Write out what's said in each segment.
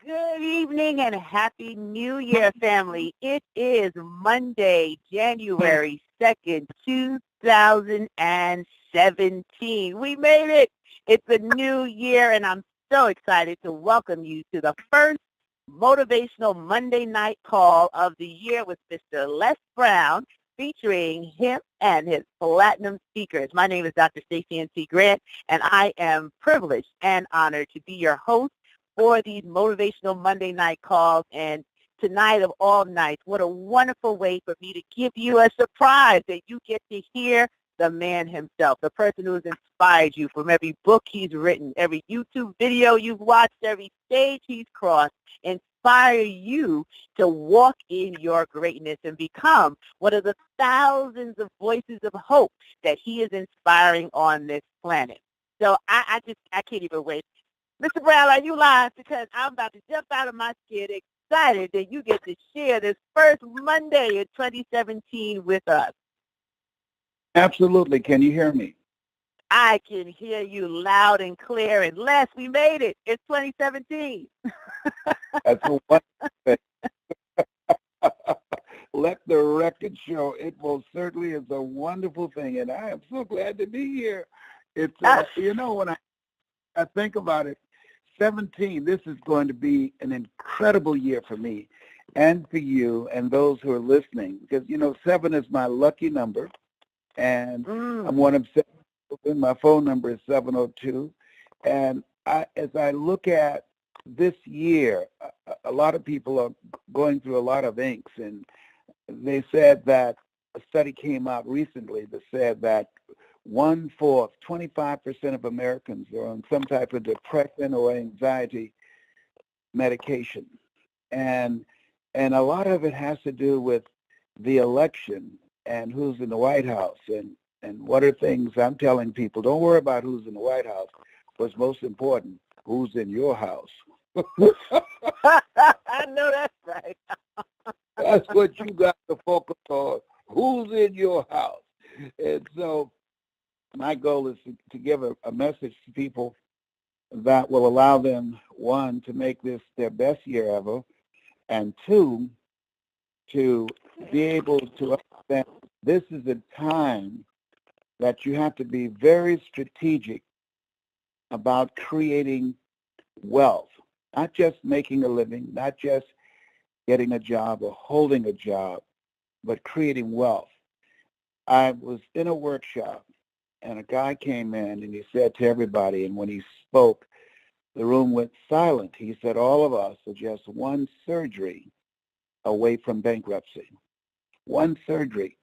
Good evening and Happy New Year, family. It is Monday, January 2nd, 2017. We made it. It's a new year, and I'm so excited to welcome you to the first motivational Monday night call of the year with Mr. Les Brown, featuring him and his platinum speakers. My name is Dr. Stacey N.C. Grant, and I am privileged and honored to be your host for these motivational Monday night calls. And tonight of all nights, what a wonderful way for me to give you a surprise that you get to hear the man himself, the person who has inspired you from every book he's written, every YouTube video you've watched, every stage he's crossed, inspire you to walk in your greatness and become one of the thousands of voices of hope that he is inspiring on this planet. So I can't even wait. Mr. Brown, are you live? Because I'm about to jump out of my skin, excited that you get to share this first Monday in 2017 with us. Absolutely. Can you hear me? I can hear you loud and clear. And Les, we made it. It's 2017. That's a wonderful thing. Let the record show it most certainly is a wonderful thing, and I am so glad to be here. It's when I think about it, 17, this is going to be an incredible year for me and for you and those who are listening, because, 7 is my lucky number, and I'm one of 7. My phone number is 702. And as I look at this year, a lot of people are going through a lot of inks, and they said that a study came out recently that said that 1/4, 25% of Americans are on some type of depression or anxiety medication. And a lot of it has to do with the election and who's in the White House. And what are things I'm telling people, don't worry about who's in the White House. What's most important, who's in your house. I know that's right. That's what you got to focus on, who's in your house. And so my goal is to give a message to people that will allow them, one, to make this their best year ever, and two, to be able to understand this is a time that you have to be very strategic about creating wealth, not just making a living, not just getting a job or holding a job, but creating wealth. I was in a workshop, and a guy came in, and he said to everybody, and when he spoke, the room went silent. He said, all of us are just one surgery away from bankruptcy. One surgery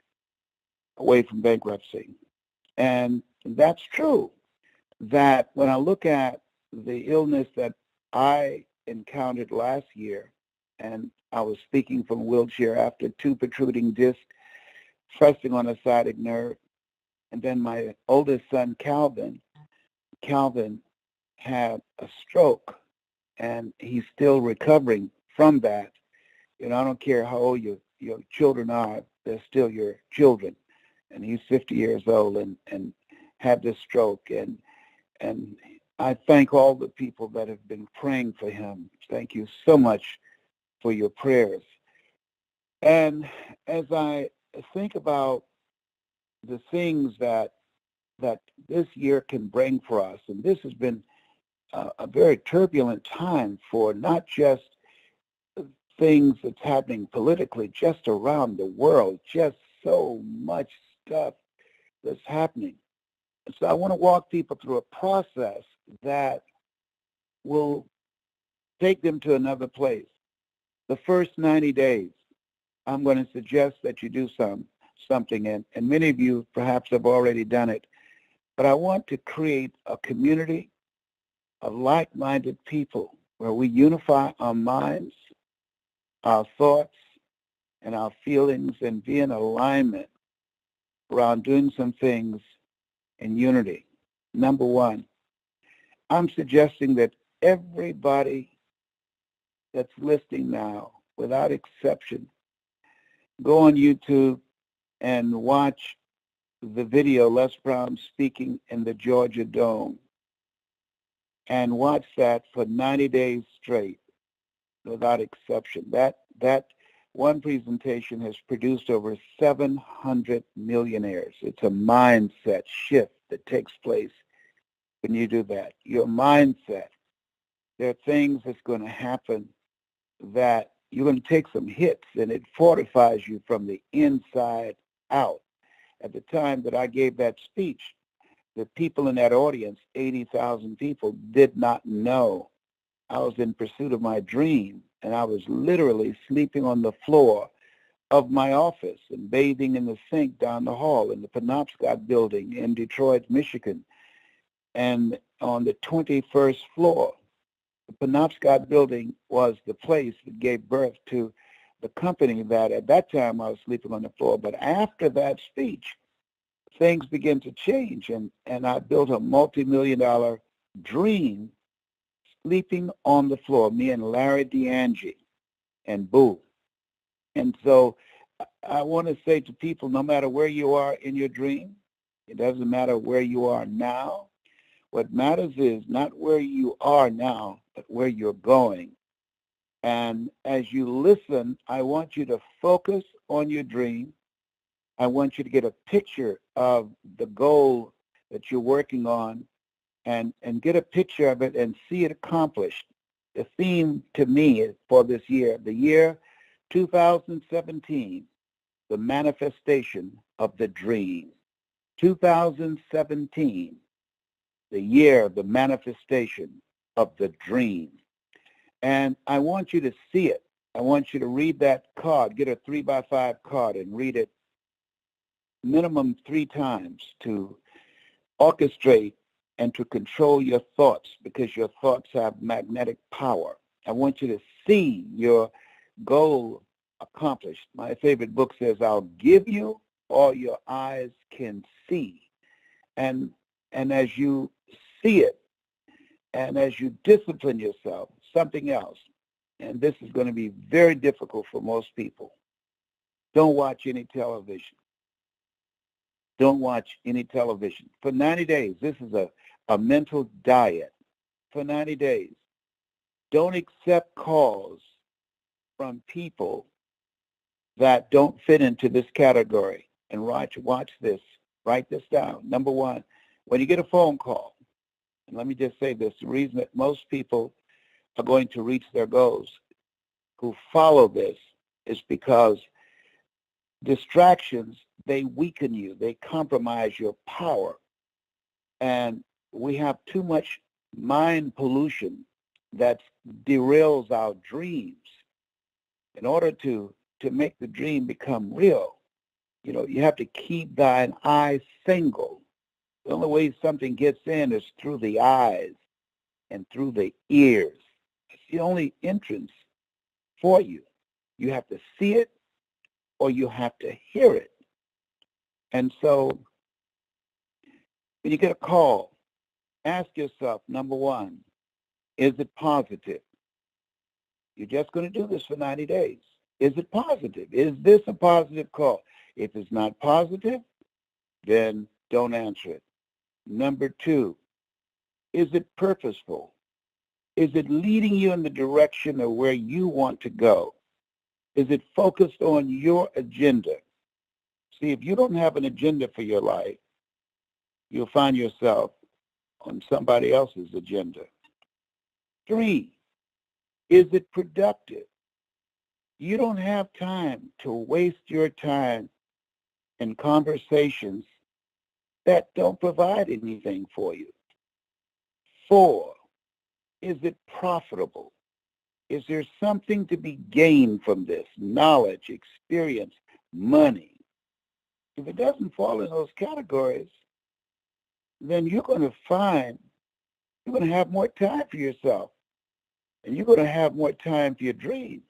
away from bankruptcy. And that's true, that when I look at the illness that I encountered last year, and I was speaking from a wheelchair after 2 protruding discs, thrusting on a sciatic nerve, and then my oldest son, Calvin had a stroke, and he's still recovering from that. I don't care how old your children are, they're still your children. And he's 50 years old and had this stroke. And I thank all the people that have been praying for him. Thank you so much for your prayers. And as I think about the things that this year can bring for us, and this has been a very turbulent time for not just things that's happening politically, just around the world, just so much stuff that's happening. So I want to walk people through a process that will take them to another place. The first 90 days, I'm going to suggest that you do something, and many of you perhaps have already done it, but I want to create a community of like-minded people where we unify our minds, our thoughts, and our feelings, and be in alignment around doing some things in unity. Number one, I'm suggesting that everybody that's listening now, without exception, go on YouTube and watch the video, Les Brown speaking in the Georgia Dome, and watch that for 90 days straight. without exception. That one presentation has produced over 700 millionaires. It's a mindset shift that takes place when you do that. Your mindset. There are things that's going to happen that you're going to take some hits, and it fortifies you from the inside out. At the time that I gave that speech, the people in that audience, 80,000 people, did not know I was in pursuit of my dream, and I was literally sleeping on the floor of my office and bathing in the sink down the hall in the Penobscot building in Detroit, Michigan, and on the 21st floor. The Penobscot building was the place that gave birth to the company that at that time I was sleeping on the floor. But after that speech, things began to change, and I built a multi-million-dollar dream sleeping on the floor, me and Larry DeAngie and Boo. And so I want to say to people, no matter where you are in your dream, it doesn't matter where you are now. What matters is not where you are now, but where you're going. And as you listen, I want you to focus on your dream. I want you to get a picture of the goal that you're working on and get a picture of it and see it accomplished. The theme to me for this year, the year 2017, the manifestation of the dream. 2017, the year of the manifestation of the dream. And I want you to see it. I want you to read that card, get a 3x5 card and read it minimum 3 times to orchestrate and to control your thoughts, because your thoughts have magnetic power. I want you to see your goal accomplished. My favorite book says, I'll give you all your eyes can see. And as you see it, and as you discipline yourself, something else, and this is going to be very difficult for most people, don't watch any television. Don't watch any television. For 90 days, this is a mental diet. For 90 days, don't accept calls from people that don't fit into this category. And watch this. Write this down. Number one, when you get a phone call, and let me just say this, the reason that most people are going to reach their goals who follow this is because distractions, they weaken you. They compromise your power. And we have too much mind pollution that derails our dreams. In order to make the dream become real, you have to keep thine eye single. The only way something gets in is through the eyes and through the ears. It's the only entrance for you. You have to see it or you have to hear it. And so when you get a call, ask yourself, number one, is it positive? You're just going to do this for 90 days. Is it positive? Is this a positive call? If it's not positive, then don't answer it. Number two, is it purposeful? Is it leading you in the direction of where you want to go? Is it focused on your agenda? See, if you don't have an agenda for your life, you'll find yourself on somebody else's agenda. Three, is it productive? You don't have time to waste your time in conversations that don't provide anything for you. Four, is it profitable? Is there something to be gained from this? Knowledge, experience, money. If it doesn't fall in those categories, then you're going to have more time for yourself. And you're going to have more time for your dream.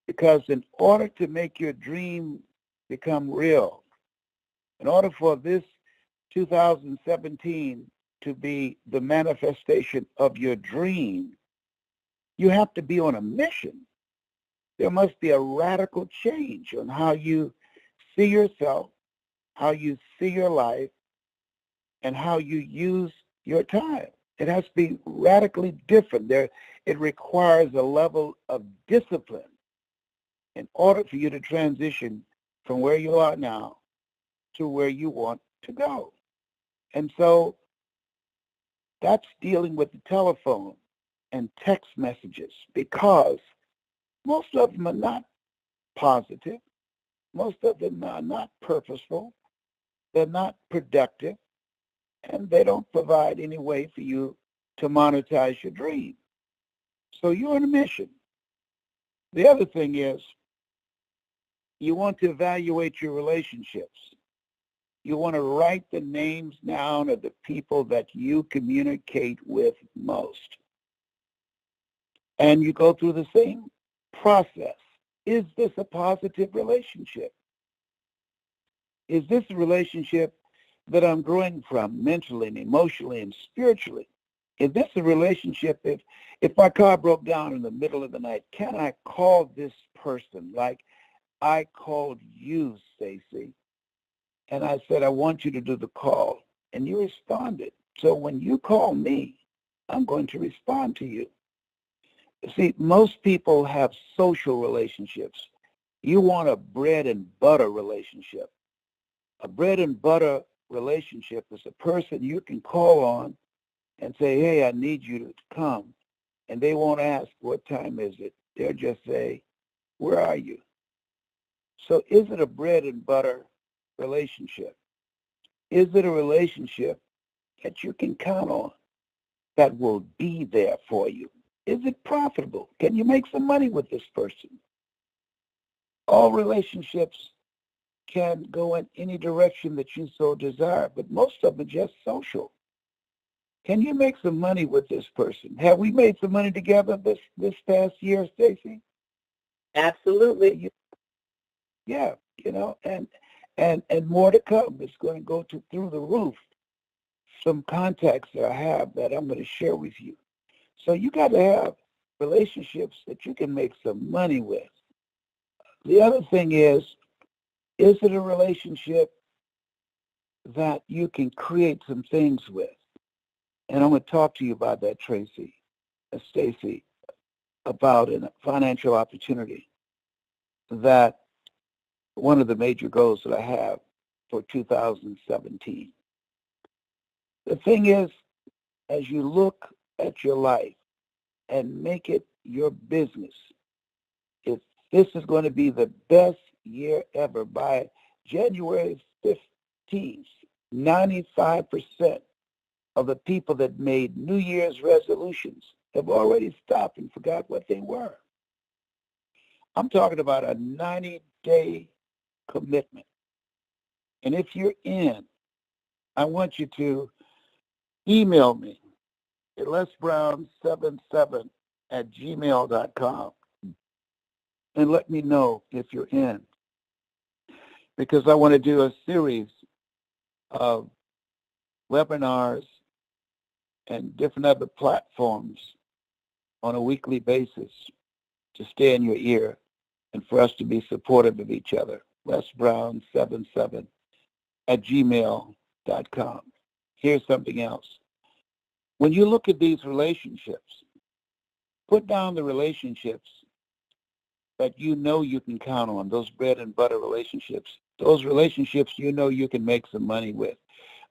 Because in order to make your dream become real, in order for this 2017 to be the manifestation of your dream, you have to be on a mission. There must be a radical change on how you see yourself, how you see your life, and how you use your time. It has to be radically different. It requires a level of discipline in order for you to transition from where you are now to where you want to go. And so that's dealing with the telephone and text messages, because most of them are not positive. Most of them are not purposeful. They're not productive, and they don't provide any way for you to monetize your dream. So you're on a mission. The other thing is, you want to evaluate your relationships. You want to write the names down of the people that you communicate with most. And you go through the same process. Is this a positive relationship? Is this a relationship that I'm growing from mentally and emotionally and spiritually? Is this a relationship, if my car broke down in the middle of the night, can I call this person like I called you, Stacy? And I said, I want you to do the call. And you responded. So when you call me, I'm going to respond to you. See, most people have social relationships. You want a bread and butter relationship. A bread and butter relationship is a person you can call on and say, hey, I need you to come. And they won't ask, what time is it? They'll just say, where are you? So is it a bread and butter relationship? Is it a relationship that you can count on, that will be there for you? Is it profitable? Can you make some money with this person? All relationships can go in any direction that you so desire, but most of them are just social. Can you make some money with this person? Have we made some money together this past year, Stacy? Absolutely. Yeah, and more to come. It's going to go through the roof. Some contacts that I have that I'm going to share with you. So you got to have relationships that you can make some money with. The other thing is it a relationship that you can create some things with? And I'm going to talk to you about that, Stacy, about a financial opportunity that one of the major goals that I have for 2017. The thing is, as you look at your life and make it your business, if this is going to be the best year ever, by January 15th, 95% of the people that made New Year's resolutions have already stopped and forgot what they were. I'm talking about a 90-day commitment. And if you're in, I want you to email me at lesbrown77@gmail.com and let me know if you're in, because I want to do a series of webinars and different other platforms on a weekly basis to stay in your ear and for us to be supportive of each other. lesbrown77@gmail.com. Here's something else. When you look at these relationships, put down the relationships that you know you can count on, those bread and butter relationships, those relationships you know you can make some money with,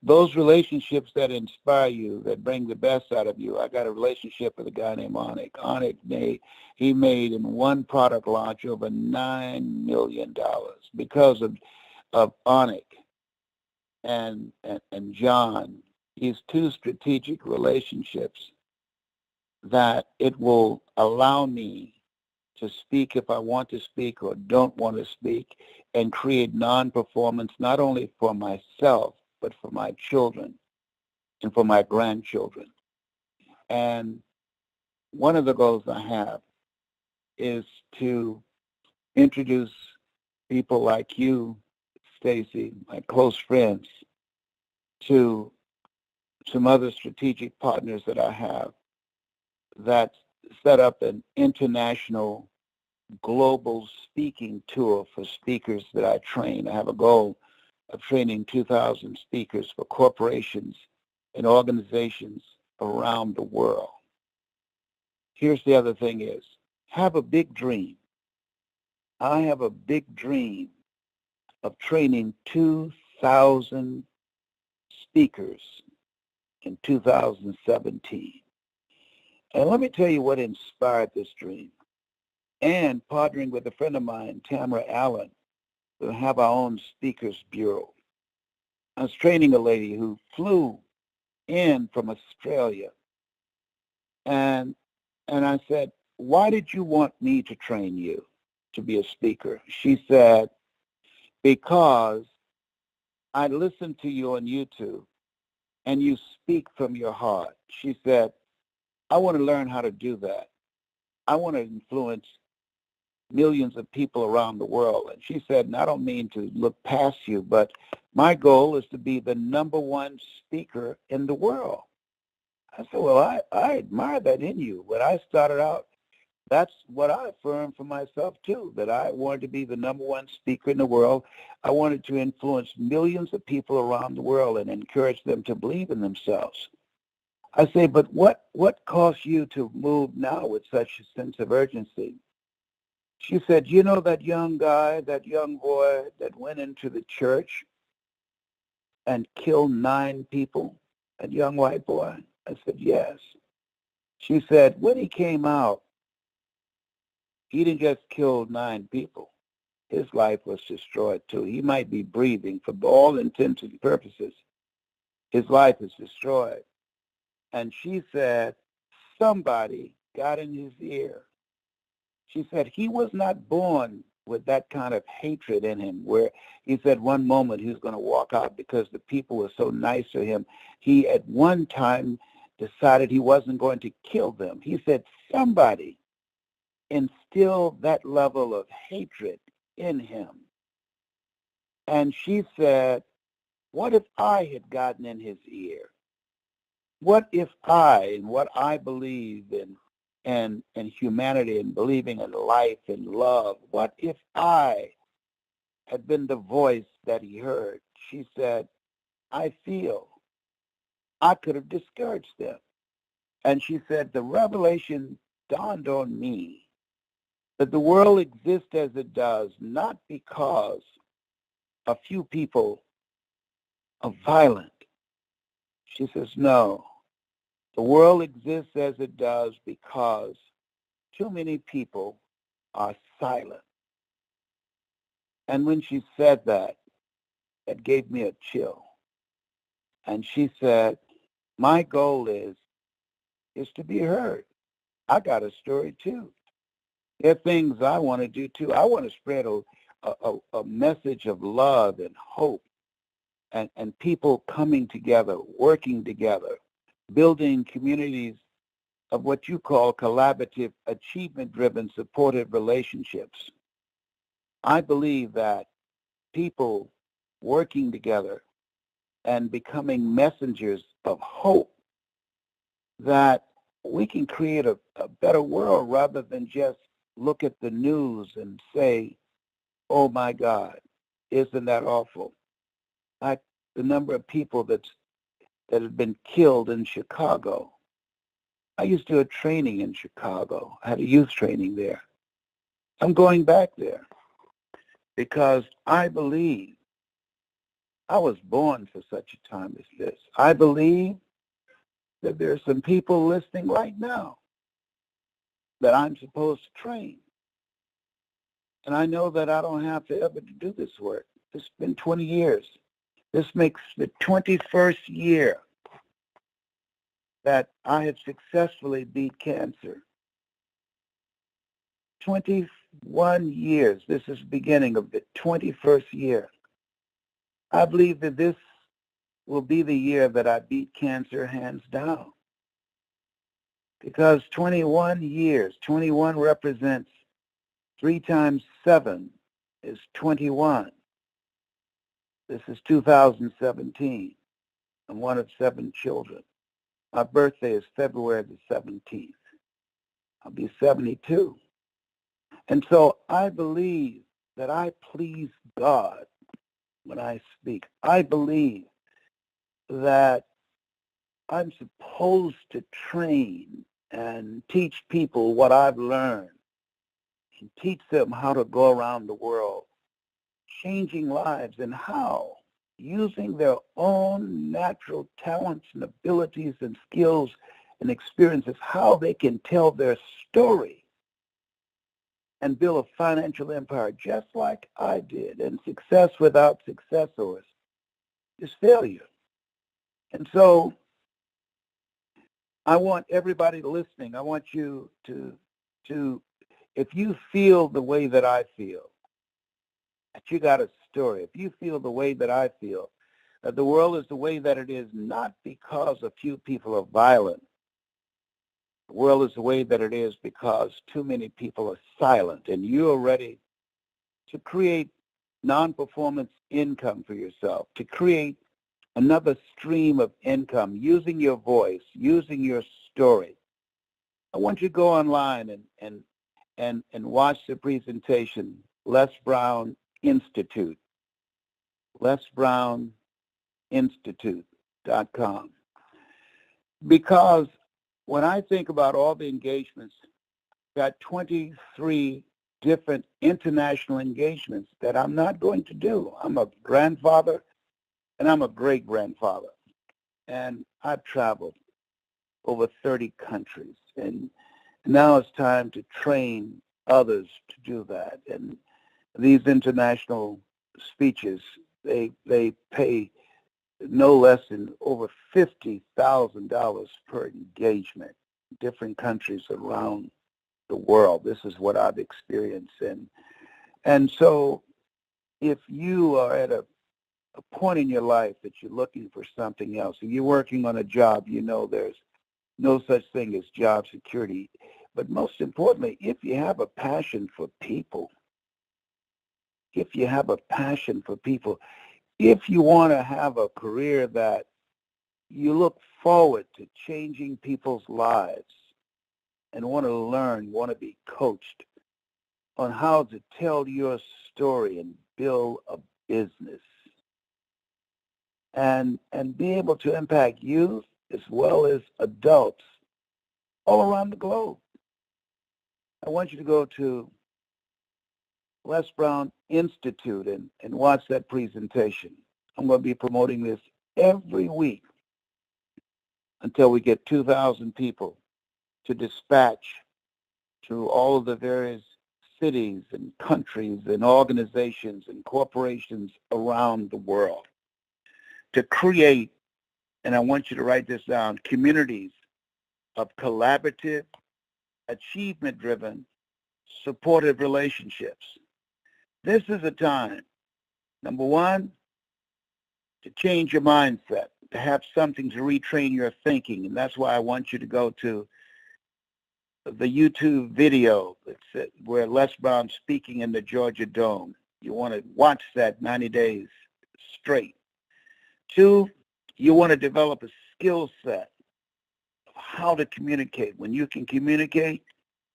those relationships that inspire you, that bring the best out of you. I got a relationship with a guy named Onik. Onik, he made in one product launch over $9 million because of Onik and John. These two strategic relationships that it will allow me to speak if I want to speak or don't want to speak, and create non-performance not only for myself, but for my children and for my grandchildren. And one of the goals I have is to introduce people like you, Stacy, my close friends, to some other strategic partners that I have that set up an international global speaking tour for speakers that I train. I have a goal of training 2,000 speakers for corporations and organizations around the world. Here's the other thing is, have a big dream. I have a big dream of training 2,000 speakers in 2017. And let me tell you what inspired this dream. And partnering with a friend of mine, Tamara Allen, we'll have our own speakers bureau. I was training a lady who flew in from Australia, and I said, why did you want me to train you to be a speaker? She said, because I listened to you on YouTube and you speak from your heart. She said, I want to learn how to do that. I want to influence millions of people around the world. And she said, and I don't mean to look past you, but my goal is to be the number one speaker in the world. I said, well, I admire that in you. When I started out, that's what I affirmed for myself too, that I wanted to be the number one speaker in the world. I wanted to influence millions of people around the world and encourage them to believe in themselves. I say, but what caused you to move now with such a sense of urgency? She said, you know that young guy, that young boy that went into the church and killed 9 people, that young white boy? I said, yes. She said, when he came out, he didn't just kill 9 people. His life was destroyed too. He might be breathing for all intents and purposes. His life is destroyed. And she said, somebody got in his ear. She said he was not born with that kind of hatred in him, where he said one moment he was going to walk out because the people were so nice to him. He at one time decided he wasn't going to kill them. He said somebody instilled that level of hatred in him. And she said, what if I had gotten in his ear? What if I, and what I believe in, and humanity and believing in life and love, what if I had been the voice that he heard? She said, I feel I could have discouraged them. And she said, the revelation dawned on me that the world exists as it does, not because a few people are violent. She says, no, the world exists as it does because too many people are silent. And when she said that, it gave me a chill. And she said, my goal is to be heard. I got a story too. There are things I want to do too. I want to spread a message of love and hope and people coming together, working together, building communities of what you call collaborative, achievement-driven, supportive relationships. I believe that people working together and becoming messengers of hope, that we can create a better world rather than just look at the news and say, oh my God, isn't that awful? Like the number of people that have been killed in Chicago. I used to do a training in Chicago. I had a youth training there. I'm going back there because I believe I was born for such a time as this. I believe that there are some people listening right now that I'm supposed to train. And I know that I don't have to ever do this work. It's been 20 years. This makes the 21st year that I have successfully beat cancer. 21 years. This is the beginning of the 21st year. I believe that this will be the year that I beat cancer hands down. Because 21 years, 21 represents 3 times 7 is 21. This is 2017. I'm one of 7 children. My birthday is February the 17th. I'll be 72. And so I believe that I please God when I speak. I believe that I'm supposed to train and teach people what I've learned and teach them how to go around the world, changing lives and how, using their own natural talents and abilities and skills and experiences, how they can tell their story and build a financial empire just like I did. And success without successors is failure. And so I want everybody listening, I want you to, if you feel the way that I feel, that you got a story, if you feel the way that I feel, that the world is the way that it is not because a few people are violent. The world is the way that it is because too many people are silent, and you are ready to create non-performance income for yourself, to create another stream of income using your voice, using your story. I want you to go online and watch the presentation, Les Brown Institute, lesbrowninstitute.com. Because when I think about all the engagements, got 23 different international engagements that I'm not going to do. I'm a grandfather and I'm a great-grandfather. And I've traveled over 30 countries. And now it's time to train others to do that. And these international speeches, they pay no less than over $50,000 per engagement, different countries around the world. This is what I've experienced. And so if you are at a point in your life that you're looking for something else, if you're working on a job, you know there's no such thing as job security. But most importantly, if you have a passion for people, if you have a passion for people, if you want to have a career that you look forward to changing people's lives and want to learn, want to be coached on how to tell your story and build a business and be able to impact youth as well as adults all around the globe. I want you to go to Les Brown Institute and watch that presentation. I'm going to be promoting this every week until we get 2,000 people to dispatch to all of the various cities and countries and organizations and corporations around the world to create, and I want you to write this down, communities of collaborative, achievement-driven, supportive relationships. This is a time, number one, to change your mindset, to have something to retrain your thinking. And that's why I want you to go to the YouTube video where Les Brown's speaking in the Georgia Dome. You want to watch that 90 days straight. Two, you want to develop a skill set of how to communicate. When you can communicate,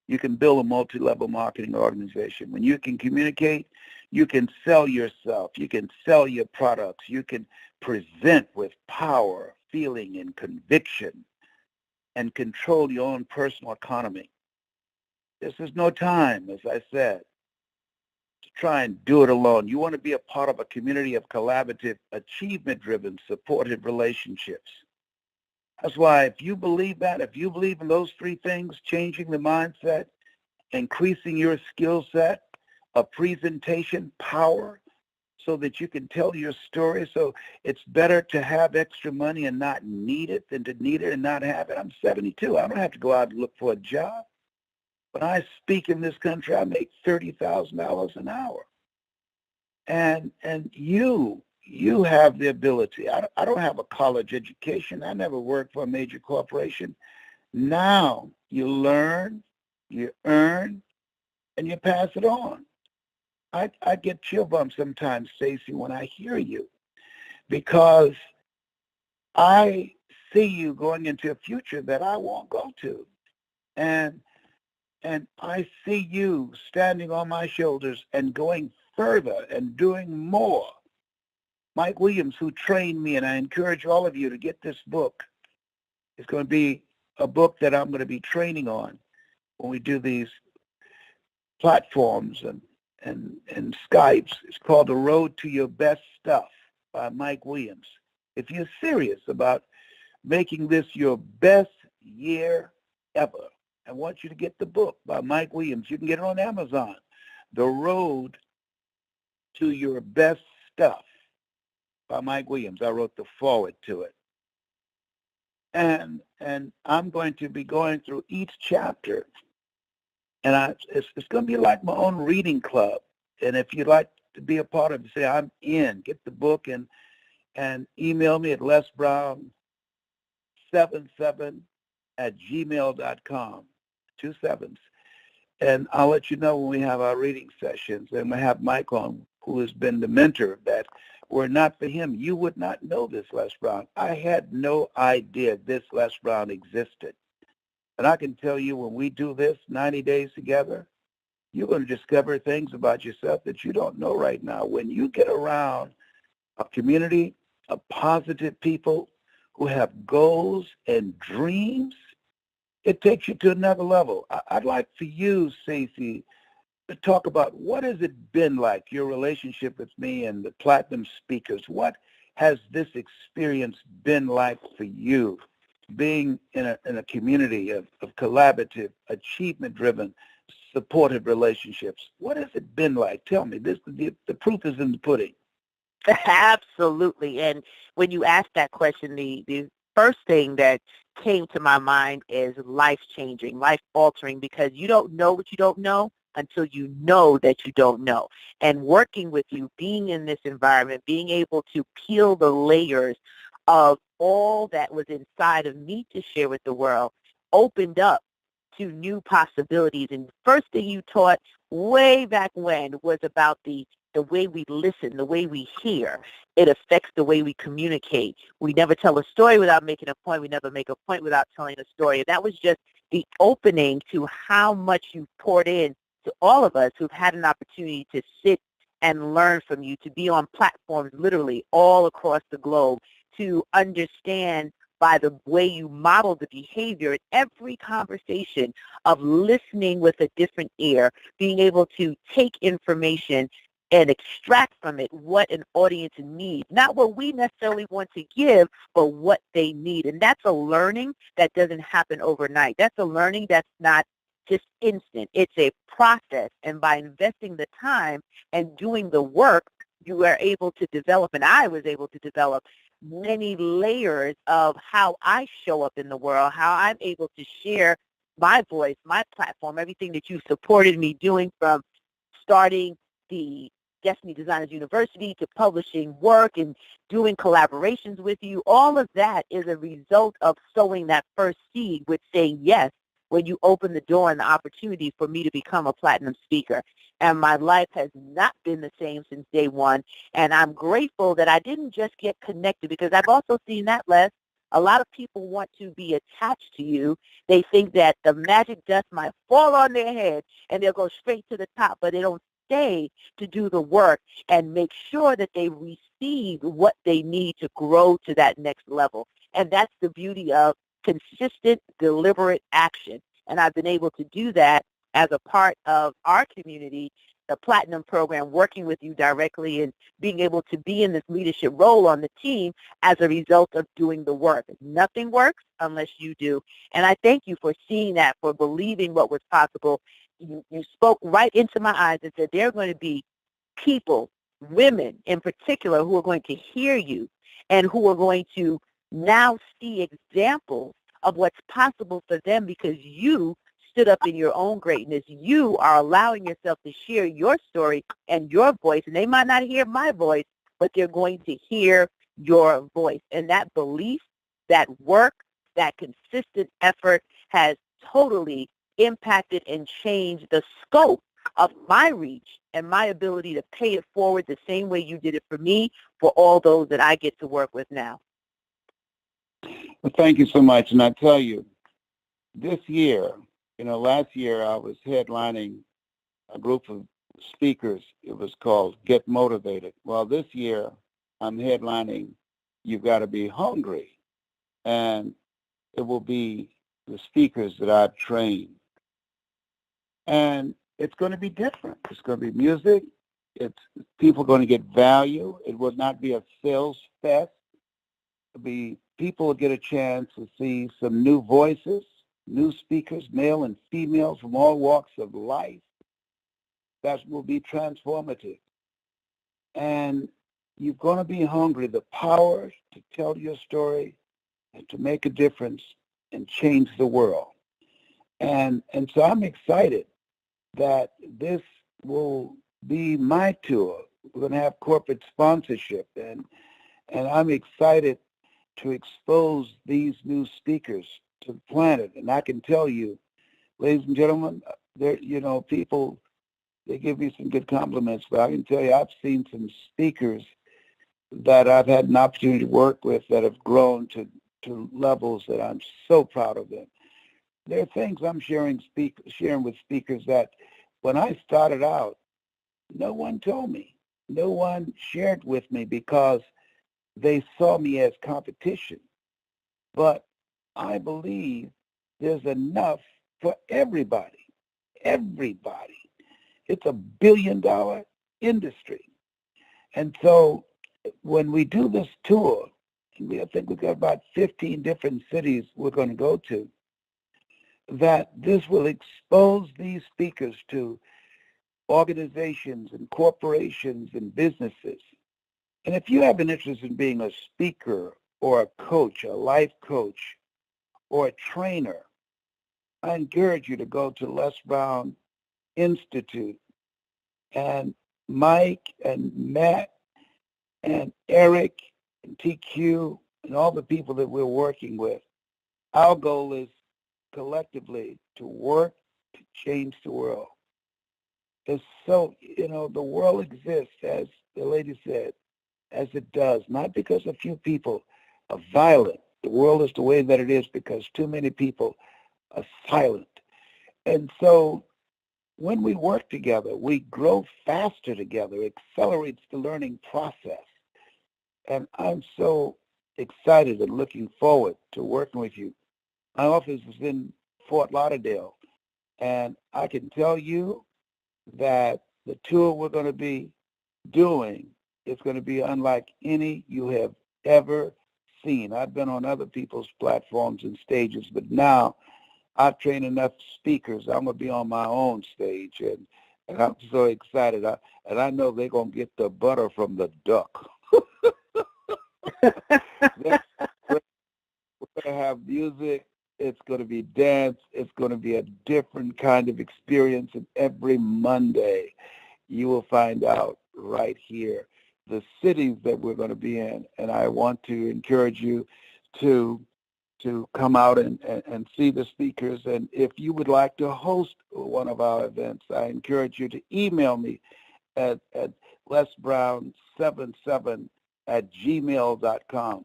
you can build a multi-level marketing organization. When you can communicate, you can sell yourself. You can sell your products. You can present with power, feeling, and conviction and control your own personal economy. This is no time, as I said, to try and do it alone. You want to be a part of a community of collaborative, achievement-driven, supportive relationships. That's why if you believe that, if you believe in those three things, changing the mindset, increasing your skill set, a presentation power so that you can tell your story. So it's better to have extra money and not need it than to need it and not have it. I'm 72. I don't have to go out and look for a job. When I speak in this country, I make $30,000 an hour. And you have the ability. I don't have a college education. I never worked for a major corporation. Now you learn, you earn, and you pass it on. I get chill bumps sometimes, Stacy, when I hear you, because I see you going into a future that I won't go to. And I see you standing on my shoulders and going further and doing more. Mike Williams, who trained me, and I encourage all of you to get this book, It's going to be a book that I'm going to be training on when we do these platforms and Skypes. It's called The Road to Your Best Stuff by Mike Williams. If you're serious about making this your best year ever, I want you to get the book by Mike Williams. You can get it on Amazon. The Road to Your Best Stuff by Mike Williams. I wrote the foreword to it. And I'm going to be going through each chapter. And it's going to be like my own reading club. And if you'd like to be a part of it, say, I'm in. Get the book and email me at lesbrown77@gmail.com. 2 sevens. And I'll let you know when we have our reading sessions. And we have Mike on, who has been the mentor of that. Were it not for him, you would not know this Les Brown. I had no idea this Les Brown existed. And I can tell you, when we do this 90 days together, you're going to discover things about yourself that you don't know right now. When you get around a community of positive people who have goals and dreams, it takes you to another level. I'd like for you, Stacey, to talk about what has it been like, your relationship with me and the Platinum Speakers. What has this experience been like for you, being in a community of collaborative, achievement-driven, supportive relationships? What has it been like? Tell me. The proof is in the pudding. Absolutely. And when you asked that question, the first thing that came to my mind is life-changing, life-altering, because you don't know what you don't know until you know that you don't know. And working with you, being in this environment, being able to peel the layers of all that was inside of me to share with the world opened up to new possibilities. And first thing you taught way back when was about the way we listen, the way we hear. It affects the way we communicate. We never tell a story without making a point. We never make a point without telling a story. And that was just the opening to how much you poured in to all of us who've had an opportunity to sit and learn from you, to be on platforms literally all across the globe, to understand by the way you model the behavior in every conversation of listening with a different ear, being able to take information and extract from it what an audience needs, not what we necessarily want to give, but what they need. And that's a learning that doesn't happen overnight. That's a learning that's not just instant. It's a process. And by investing the time and doing the work, you are able to develop, and I was able to develop many layers of how I show up in the world, how I'm able to share my voice, my platform, everything that you supported me doing, from starting the Destiny Designers University to publishing work and doing collaborations with you. All of that is a result of sowing that first seed with saying yes when you open the door and the opportunity for me to become a platinum speaker. And my life has not been the same since day one. And I'm grateful that I didn't just get connected, because I've also seen that, Les. A lot of people want to be attached to you. They think that the magic dust might fall on their head and they'll go straight to the top, but they don't stay to do the work and make sure that they receive what they need to grow to that next level. And that's the beauty of consistent, deliberate action. And I've been able to do that as a part of our community, the Platinum program, working with you directly and being able to be in this leadership role on the team as a result of doing the work. Nothing works unless you do. And I thank you for seeing that, for believing what was possible. You spoke right into my eyes and said there are going to be people, women in particular, who are going to hear you and who are going to now see examples of what's possible for them, because you stood up in your own greatness. You are allowing yourself to share your story and your voice, and they might not hear my voice, but they're going to hear your voice. And that belief, that work, that consistent effort has totally impacted and changed the scope of my reach and my ability to pay it forward the same way you did it for me, for all those that I get to work with now. Well, thank you so much. And I tell you, this year, last year I was headlining a group of speakers. It was called Get Motivated. Well, this year I'm headlining You've Got to Be Hungry. And it will be the speakers that I've trained. And it's going to be different. It's going to be music. It's people going to get value. It will not be a sales fest. It'll be people will get a chance to see some new voices, new speakers, male and females from all walks of life. That will be transformative. And you're going to be hungry, the power to tell your story and to make a difference and change the world. And so I'm excited that this will be my tour. We're going to have corporate sponsorship, and I'm excited to expose these new speakers to the planet. And I can tell you, ladies and gentlemen, there, people, they give me some good compliments, but I can tell you I've seen some speakers that I've had an opportunity to work with that have grown to levels that I'm so proud of them. There are things I'm sharing with speakers that when I started out, no one told me. No one shared with me because they saw me as competition. But I believe there's enough for everybody. Everybody. It's a billion-dollar industry. And so when we do this tour, and I think we've got about 15 different cities we're going to go to, that this will expose these speakers to organizations and corporations and businesses. And if you have an interest in being a speaker or a coach, a life coach, or a trainer, I encourage you to go to Les Brown Institute. And Mike and Matt and Eric and TQ and all the people that we're working with, our goal is collectively to work to change the world. It's so, the world exists, as the lady said, as it does, not because a few people are violent. The world is the way that it is because too many people are silent. And so when we work together, we grow faster together, accelerates the learning process. And I'm so excited and looking forward to working with you. My office is in Fort Lauderdale, and I can tell you that the tour we're going to be doing is going to be unlike any you have ever seen. I've been on other people's platforms and stages, but now I've trained enough speakers. I'm going to be on my own stage, and I'm so excited. And I know they're going to get the butter from the duck. We're going to have music. It's going to be dance. It's going to be a different kind of experience. And every Monday, you will find out right here the cities that we're going to be in. And I want to encourage you to come out and see the speakers. And if you would like to host one of our events, I encourage you to email me at lesbrown77@gmail.com.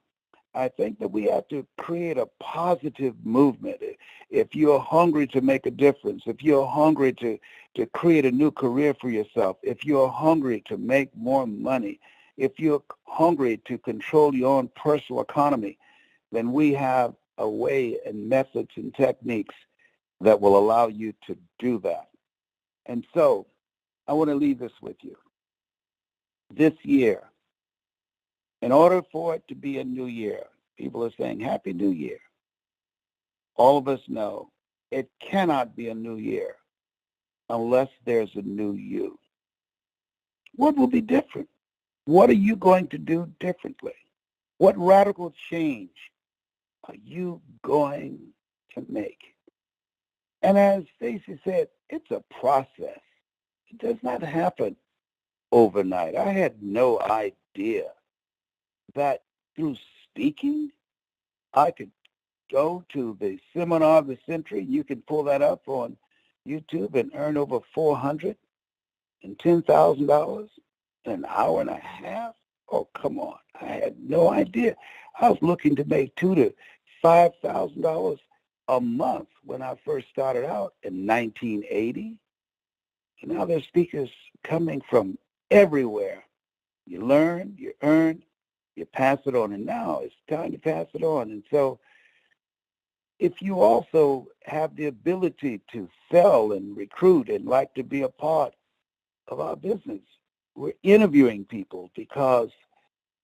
I think that we have to create a positive movement. If you're hungry to make a difference, if you're hungry to create a new career for yourself, if you're hungry to make more money, if you're hungry to control your own personal economy, then we have a way and methods and techniques that will allow you to do that. And so I want to leave this with you. This year, in order for it to be a new year, people are saying, Happy New Year. All of us know it cannot be a new year unless there's a new you. What will be different? What are you going to do differently? What radical change are you going to make? And as Stacy said, it's a process. It does not happen overnight. I had no idea that through speaking, I could go to the seminar of the century. You can pull that up on YouTube and earn over $410,000 in an hour and a half. Oh, come on. I had no idea. I was looking to make $2,000 to $5,000 a month when I first started out in 1980. And now there's speakers coming from everywhere. You learn, you earn, you pass it on. And now it's time to pass it on. And so if you also have the ability to sell and recruit and like to be a part of our business, we're interviewing people because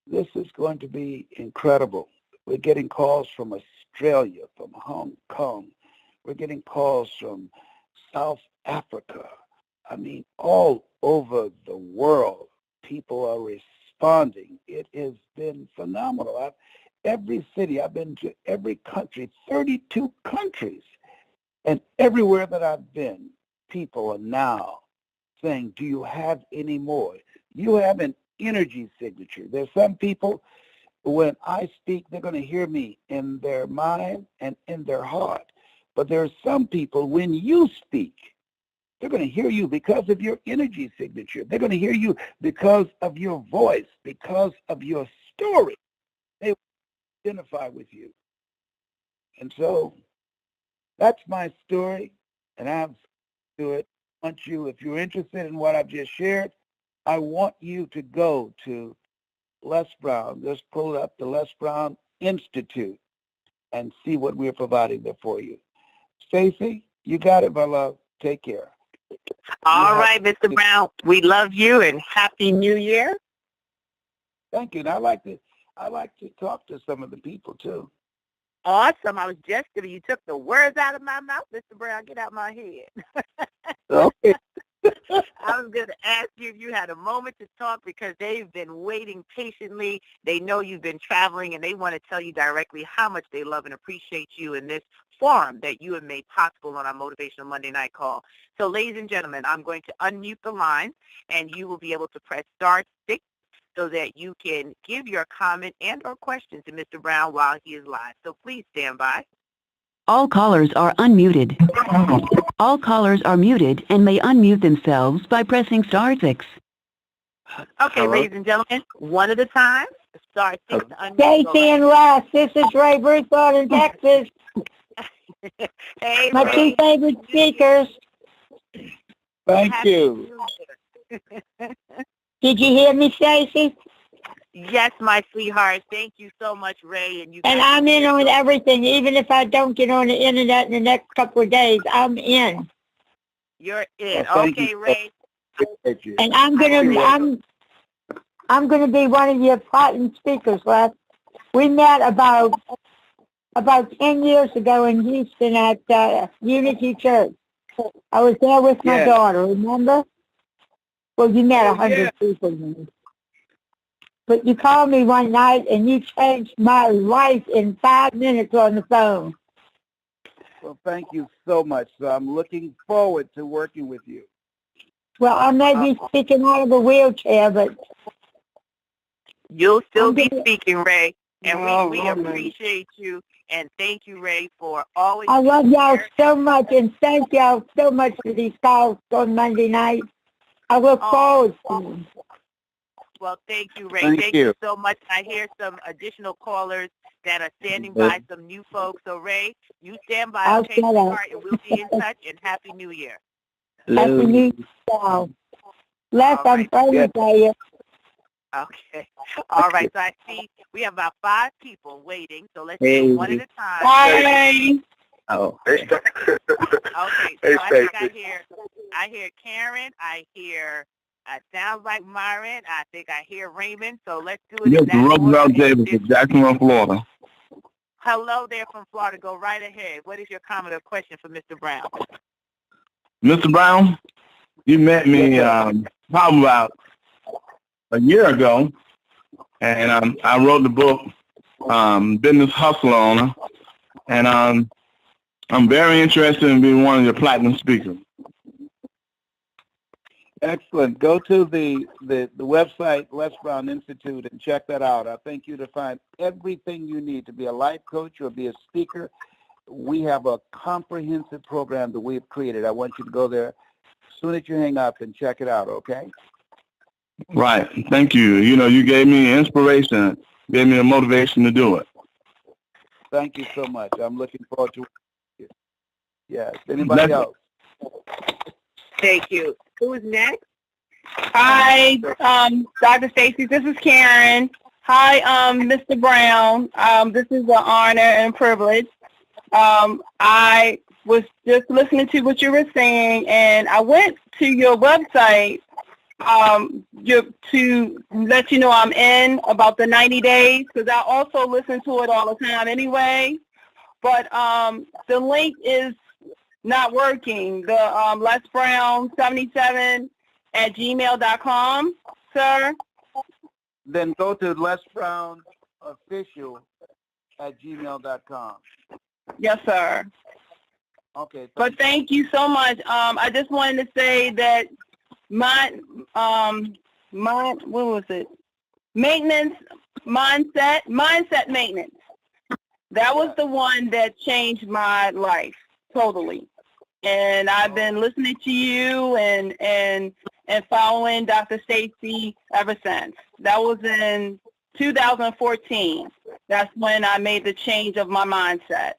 this is going to be incredible. We're getting calls from Australia, from Hong Kong. We're getting calls from South Africa. I mean, all over the world, people are responding. It has been phenomenal. Every city, I've been to every country, 32 countries. And everywhere that I've been, people are now saying, do you have any more? You have an energy signature. There's some people, when I speak, they're going to hear me in their mind and in their heart. But there are some people, when you speak, they're going to hear you because of your energy signature. They're going to hear you because of your voice, because of your story. They identify with you. And so that's my story, and I'm to it. I want you, if you're interested in what I've just shared, I want you to go to Les Brown. Just pull up the Les Brown Institute and see what we're providing there for you. Stacy, you got it, my love. Take care. All right, Mr. Brown, we love you and Happy New Year. Thank you. And I like to talk to some of the people too. Awesome. I was just giving you took the words out of my mouth, Mr. Brown. Get out my head. Okay. I was going to ask you if you had a moment to talk because they've been waiting patiently. They know you've been traveling, and they want to tell you directly how much they love and appreciate you in this forum that you have made possible on our Motivational Monday Night Call. So, ladies and gentlemen, I'm going to unmute the line, and you will be able to press *6 so that you can give your comment and or question to Mr. Brown while he is live. So please stand by. All callers are unmuted. All callers are muted and may unmute themselves by pressing *6. Okay, Hello? ladies and gentlemen, one at a time. *6 to unmute. Stacy and Russ, this is Ray Broussard in Texas. Hey, My Ray. two favorite speakers. Thank Happy you. New Year. Did you hear me, Stacy? Yes, my sweetheart. Thank you so much, Ray. And I'm in on everything, even if I don't get on the internet in the next couple of days. I'm in. You're in. Well, thank Okay, you. Ray. Thank you. And I'm gonna be one of your platinum speakers, Les. We met about 10 years ago in Houston at Unity Church. I was there with my daughter, remember? Well, you met 100 people. But you called me one night and you changed my life in 5 minutes on the phone. Well, thank you so much. So I'm looking forward to working with you. Well, I may be speaking out of a wheelchair, but You'll still be speaking, Ray. And we appreciate you. And thank you, Ray, for always. I love y'all so much, and thank y'all so much for these calls on Monday night. I look forward to them. Well, thank you, Ray. Thank you. So much. I hear some additional callers that are standing by, some new folks. So, Ray, you stand by, I'll okay, shut up. sweetheart, and we'll be in touch, and Happy New Year. Happy New Year. Les, I'm praying for you. Okay. All right. So I see we have about 5 people waiting. So let's do one at a time. Bye. Oh. Okay. So I think I hear Karen. I hear, sounds like Myron. I think I hear Raymond. So let's do it. Yes, Roosevelt Davis of Jacksonville, Florida. Hello there from Florida. Go right ahead. What is your comment or question for Mr. Brown? Mr. Brown, you met me probably about a year ago, and I wrote the book, Business Hustle Owner, and I'm very interested in being one of your platinum speakers. Excellent. Go to the website, Les Brown Institute, and check that out. I think you'll find everything you need to be a life coach or be a speaker. We have a comprehensive program that we've created. I want you to go there as soon as you hang up and check it out, okay? Right. Thank you. You know, you gave me inspiration, gave me the motivation to do it. Thank you so much. I'm looking forward to it. Yes. Anybody else? Thank you. Who is next? Hi, Dr. Stacy. This is Karen. Hi, Mr. Brown. This is an honor and privilege. I was just listening to what you were saying, and I went to your website to let you know I'm in about the 90 days, because I also listen to it all the time anyway. But the link is not working. The Les Brown 77 at gmail.com, sir. Then go to lesbrownofficial@gmail.com. Yes, sir. Okay. But thank you so much. I just wanted to say that my what was it? Mindset maintenance. That was the one that changed my life totally. And I've been listening to you and following Dr. Stacy ever since. That was in 2014. That's when I made the change of my mindset.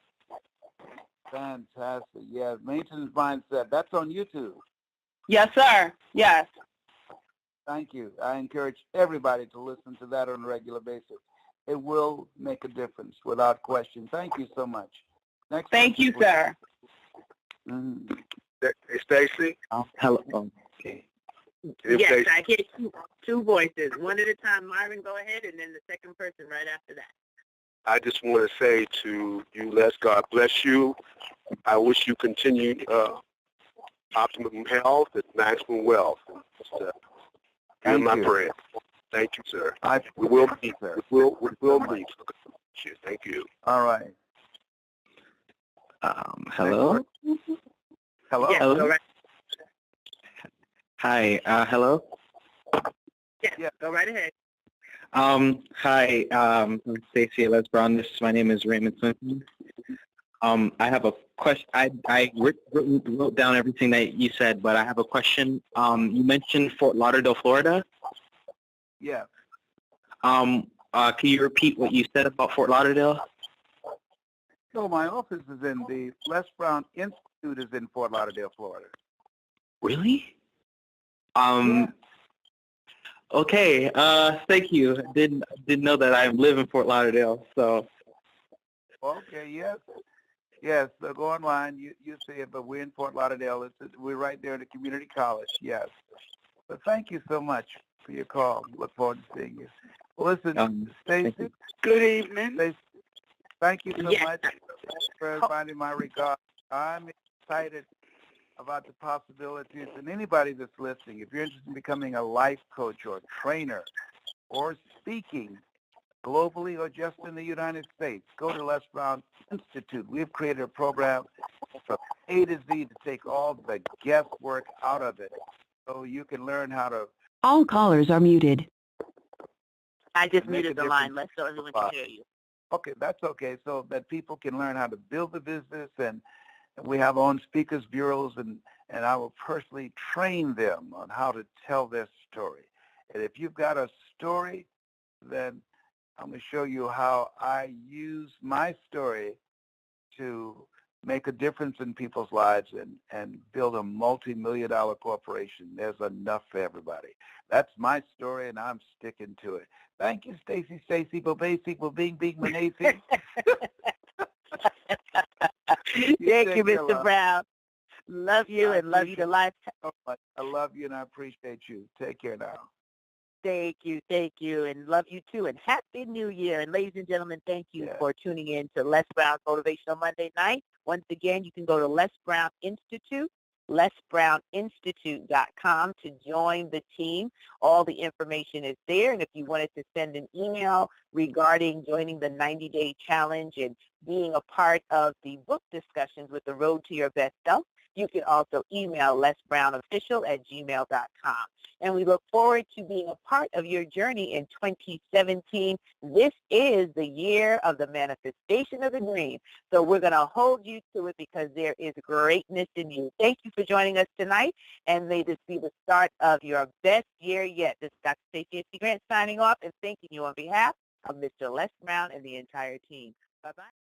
Fantastic. Yeah, maintenance mindset. That's on YouTube. Yes, sir. Yes. Thank you. I encourage everybody to listen to that on a regular basis. It will make a difference without question. Thank you so much. Next. Thank you, sir. Mm-hmm. Hey, Stacy. Hello. Okay. Yes, I hear two voices. One at a time. Myron, go ahead, and then the second person right after that. I just want to say to you, Les, God bless you. I wish you continued optimum health and maximum wealth. You're my friend. Thank you, sir. We will meet. Sir. We will meet. Thank you. All right. Hello? Hello. Yes, Hello? go right. Hi, hello? Yes, Yeah. go right ahead. Hi, Stacey Les Brown. My name is Raymond Simpson. I have a question. I wrote down everything that you said, but I have a question. You mentioned Fort Lauderdale, Florida. Yeah. Can you repeat what you said about Fort Lauderdale? So my office is in the Les Brown Institute is in Fort Lauderdale, Florida. Really? Yeah. Okay. Thank you. Didn't know that I live in Fort Lauderdale. So. Okay. Yes. Yes. So go online. You see it. But we're in Fort Lauderdale. We're right there at the community college. Yes. But thank you so much for your call. Look forward to seeing you. Well, listen, Stacey. Good evening. Stacey, thank you so much for Oh. finding my regard. I'm excited about the possibilities, and anybody that's listening, if you're interested in becoming a life coach or trainer or speaking globally or just in the United States, go to Les Brown Institute. We've created a program from A to Z to take all the guesswork out of it so you can learn how to All callers are muted. I just make muted a the line. difference. Let's so everyone can hear you. Okay, that's okay. So that people can learn how to build the business, and we have our own speakers bureaus, and I will personally train them on how to tell their story. And if you've got a story, then I'm going to show you how I use my story to make a difference in people's lives and build a multi-million-dollar corporation. There's enough for everybody. That's my story, and I'm sticking to it. Thank you, Stacy, Bobasi, Bing, Manasi. Thank you, Mr. Brown. Love you and love you to life. So much. I love you, and I appreciate you. Take care now. Thank you, and love you too. And Happy New Year. And ladies and gentlemen, thank you for tuning in to Les Brown's Motivational Monday Night. Once again, you can go to Les Brown Institute, lesbrowninstitute.com to join the team. All the information is there. And if you wanted to send an email regarding joining the 90-day challenge and being a part of the book discussions with The Road to Your Best Self, you can also email lesbrownofficial@gmail.com. And we look forward to being a part of your journey in 2017. This is the year of the manifestation of the dream. So we're going to hold you to it because there is greatness in you. Thank you for joining us tonight, and may this be the start of your best year yet. This is Dr. Stacey Grant signing off and thanking you on behalf of Mr. Les Brown and the entire team. Bye-bye.